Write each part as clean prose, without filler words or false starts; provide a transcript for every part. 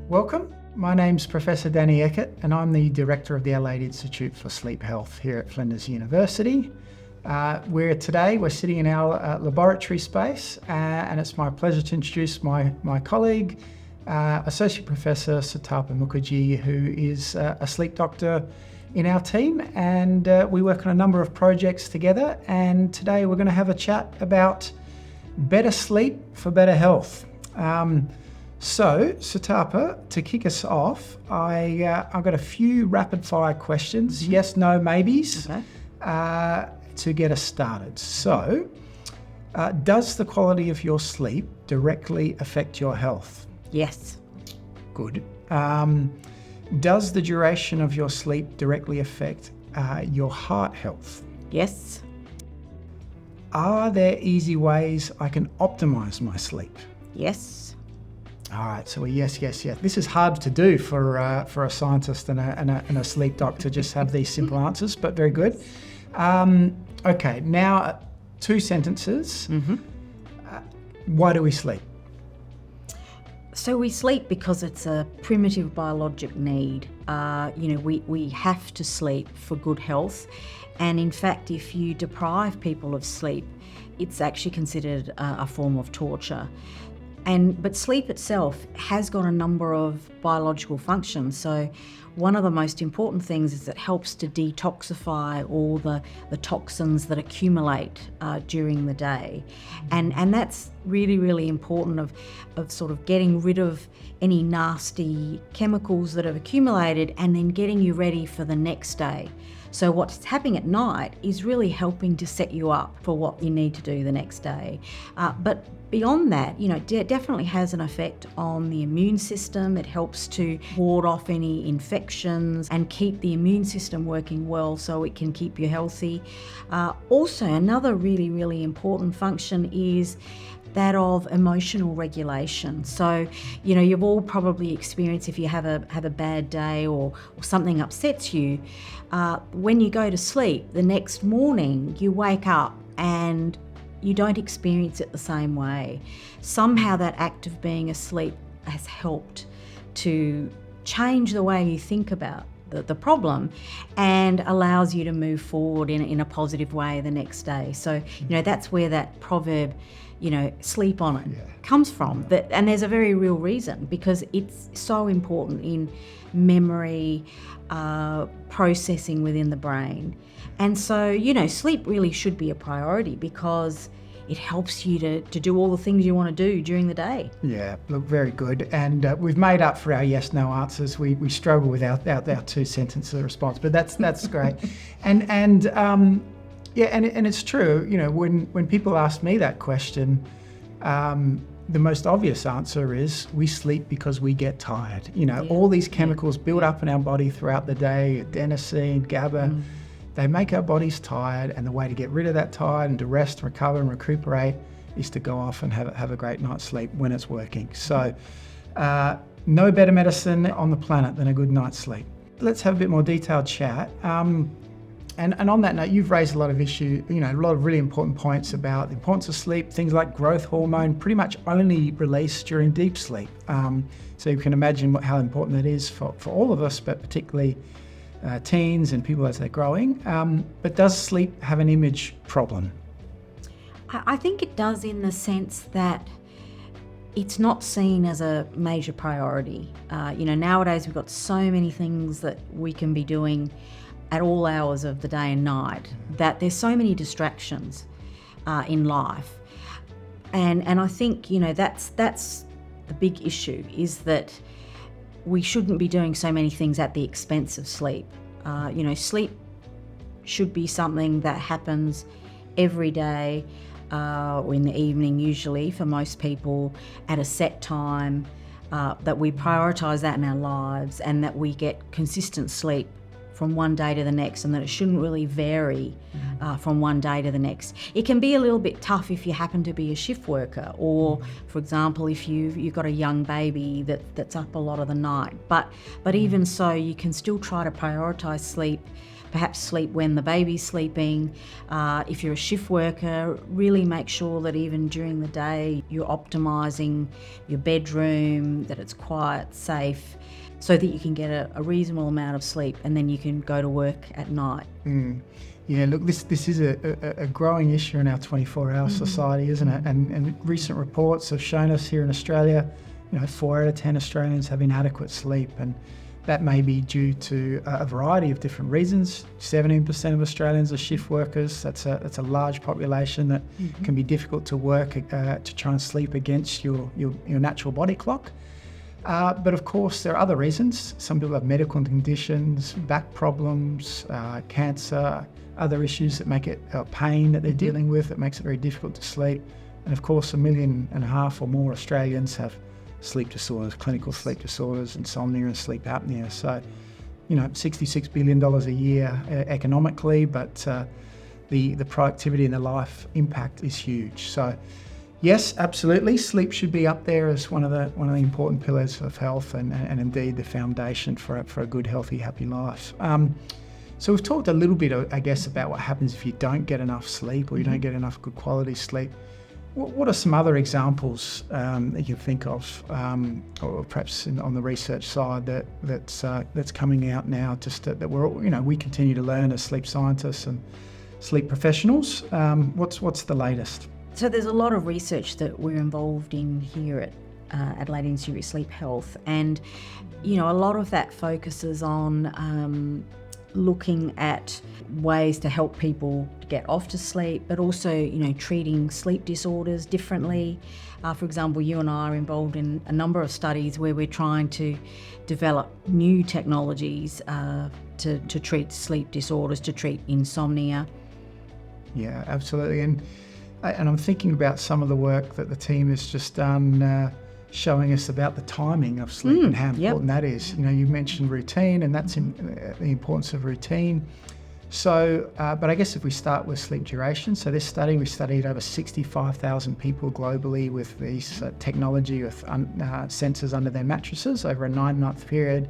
Welcome. My name's Professor Danny Eckert and I'm the Director of the Adelaide Institute for Sleep Health here at Flinders University. We're sitting in our laboratory space and it's my pleasure to introduce my colleague, Associate Professor Sutapa Mukherjee, who is a sleep doctor in our team, and we work on a number of projects together, and today we're going to have a chat about better sleep for better health. So, Sutapa, to kick us off, I've got a few rapid-fire questions, yes, no, maybes, to get us started. So, does the quality of your sleep directly affect your health? Yes. Good. Does the duration of your sleep directly affect your heart health? Yes. Are there easy ways I can optimise my sleep? Yes. All right, so yes. This is hard to do for a scientist and a sleep doc to just have these simple answers, but very good. Okay, now 2 sentences. Why do we sleep? So we sleep because it's a primitive biologic need. We have to sleep for good health. And in fact, if you deprive people of sleep, it's actually considered a form of torture. But sleep itself has got a number of biological functions. So one of the most important things is it helps to detoxify all the toxins that accumulate during the day. And that's really, really important of sort of getting rid of any nasty chemicals that have accumulated and then getting you ready for the next day. So what's happening at night is really helping to set you up for what you need to do the next day. But beyond that, it definitely has an effect on the immune system. It helps to ward off any infections and keep the immune system working well so it can keep you healthy. Also, another really, really important function is that of emotional regulation. So, you've all probably experienced, if you have a bad day or something upsets you, when you go to sleep, the next morning you wake up and you don't experience it the same way. Somehow that act of being asleep has helped to change the way you think about the problem and allows you to move forward in a positive way the next day. So, that's where that proverb, sleep on it, comes from. And there's a very real reason, because it's so important in memory, processing within the brain. And so, sleep really should be a priority because it helps you to do all the things you want to do during the day. Yeah, look, very good. And we've made up for our yes/no answers. We struggle with our 2-sentence response, but that's great. And it's true. When people ask me that question, the most obvious answer is we sleep because we get tired. All these chemicals build up in our body throughout the day, adenosine, GABA. They make our bodies tired, and the way to get rid of that tired and to rest, recover and recuperate is to go off and have a great night's sleep when it's working. So no better medicine on the planet than a good night's sleep. Let's have a bit more detailed chat. And on that note, you've raised a lot of issues, a lot of really important points about the importance of sleep. Things like growth hormone pretty much only released during deep sleep. So you can imagine how important that is for all of us, but particularly teens and people as they're growing. But does sleep have an image problem? I think it does, in the sense that it's not seen as a major priority. Nowadays we've got so many things that we can be doing at all hours of the day and night that there's so many distractions in life. And I think, that's the big issue, is that we shouldn't be doing so many things at the expense of sleep. Sleep should be something that happens every day, or in the evening usually for most people, at a set time, that we prioritise that in our lives, and that we get consistent sleep from one day to the next, and that it shouldn't really vary from one day to the next. It can be a little bit tough if you happen to be a shift worker, or for example, if you've got a young baby that's up a lot of the night. But even so, you can still try to prioritise sleep, perhaps sleep when the baby's sleeping. If you're a shift worker, really make sure that even during the day you're optimising your bedroom, that it's quiet, safe, so that you can get a reasonable amount of sleep and then you can go to work at night. Yeah, look, this is a growing issue in our 24-hour society, isn't it? And recent reports have shown us here in Australia, 4 out of 10 Australians have inadequate sleep, and that may be due to a variety of different reasons. 17% of Australians are shift workers. That's a large population that can be difficult to work to try and sleep against your natural body clock. But of course, there are other reasons. Some people have medical conditions, back problems, cancer, other issues that make it pain that they're dealing with that makes it very difficult to sleep. And of course, 1.5 million or more Australians have sleep disorders, clinical sleep disorders, insomnia and sleep apnea. So, $66 billion a year economically, but the productivity and the life impact is huge. So, yes, absolutely, sleep should be up there as one of the important pillars of health and indeed the foundation for a good, healthy, happy life. So we've talked a little bit, I guess, about what happens if you don't get enough sleep or you don't get enough good quality sleep. What are some other examples that you think of, or perhaps on the research side that's coming out now? Just that we continue to learn as sleep scientists and sleep professionals. What's the latest? So there's a lot of research that we're involved in here at Adelaide Institute of Sleep Health, and a lot of that focuses on looking at ways to help people to get off to sleep, but also, treating sleep disorders differently. For example, you and I are involved in a number of studies where we're trying to develop new technologies to treat sleep disorders, to treat insomnia. Yeah, absolutely. And I'm thinking about some of the work that the team has just done, showing us about the timing of sleep and how important that is. You mentioned routine, and that's the importance of routine. So, but I guess if we start with sleep duration, so this study, we studied over 65,000 people globally with these technology with sensors under their mattresses over a 9-month period.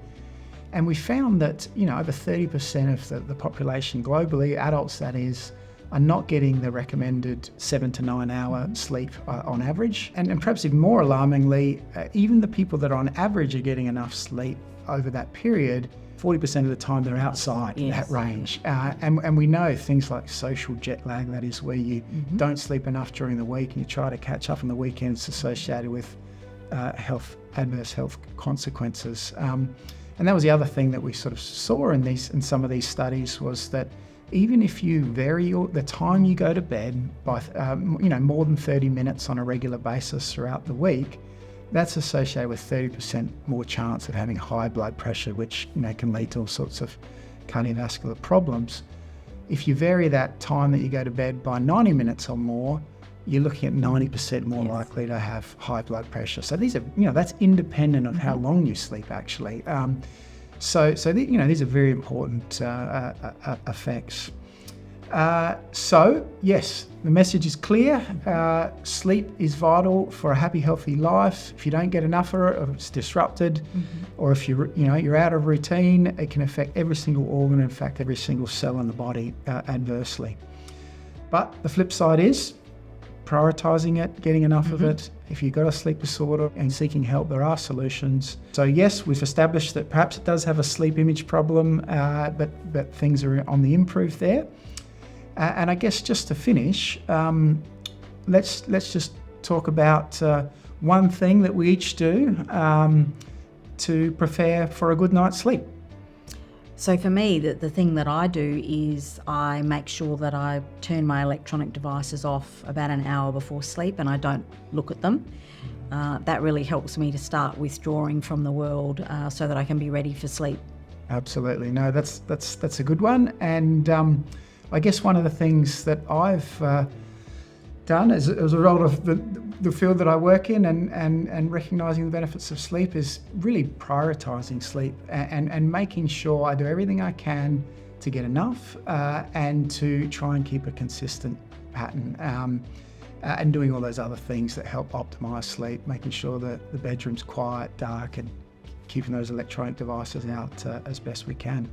And we found that, over 30% of the population globally, adults that is, are not getting the recommended 7 to 9 hour sleep on average. And perhaps even more alarmingly, even the people that on average are getting enough sleep over that period, 40% of the time they're outside that range. And we know things like social jet lag, that is where you don't sleep enough during the week and you try to catch up on the weekends, associated with adverse health consequences. And that was the other thing that we sort of saw in some of these studies, was that even if you vary the time you go to bed by more than 30 minutes on a regular basis throughout the week, that's associated with 30% more chance of having high blood pressure, which can lead to all sorts of cardiovascular problems. If you vary that time that you go to bed by 90 minutes or more, you're looking at 90% more likely to have high blood pressure. So these are, that's independent of how long you sleep, actually. So these are very important effects. So yes, the message is clear. Sleep is vital for a happy, healthy life. If you don't get enough of it, or it's disrupted, or if you're out of routine, it can affect every single organ, in fact, every single cell in the body adversely. But the flip side is prioritising it, getting enough of it. If you've got a sleep disorder and seeking help, there are solutions. So yes, we've established that perhaps it does have a sleep image problem, but things are on the improve there. And I guess just to finish, let's just talk about one thing that we each do to prepare for a good night's sleep. So for me, the thing that I do is I make sure that I turn my electronic devices off about an hour before sleep and I don't look at them. That really helps me to start withdrawing from the world so that I can be ready for sleep. Absolutely. No, that's a good one. And I guess one of the things that I've done as a result of the field that I work in and recognising the benefits of sleep is really prioritising sleep and making sure I do everything I can to get enough and to try and keep a consistent pattern and doing all those other things that help optimise sleep, making sure that the bedroom's quiet, dark, and keeping those electronic devices out as best we can.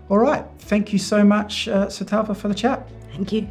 All right. Thank you so much, Sutapa, for the chat. Thank you.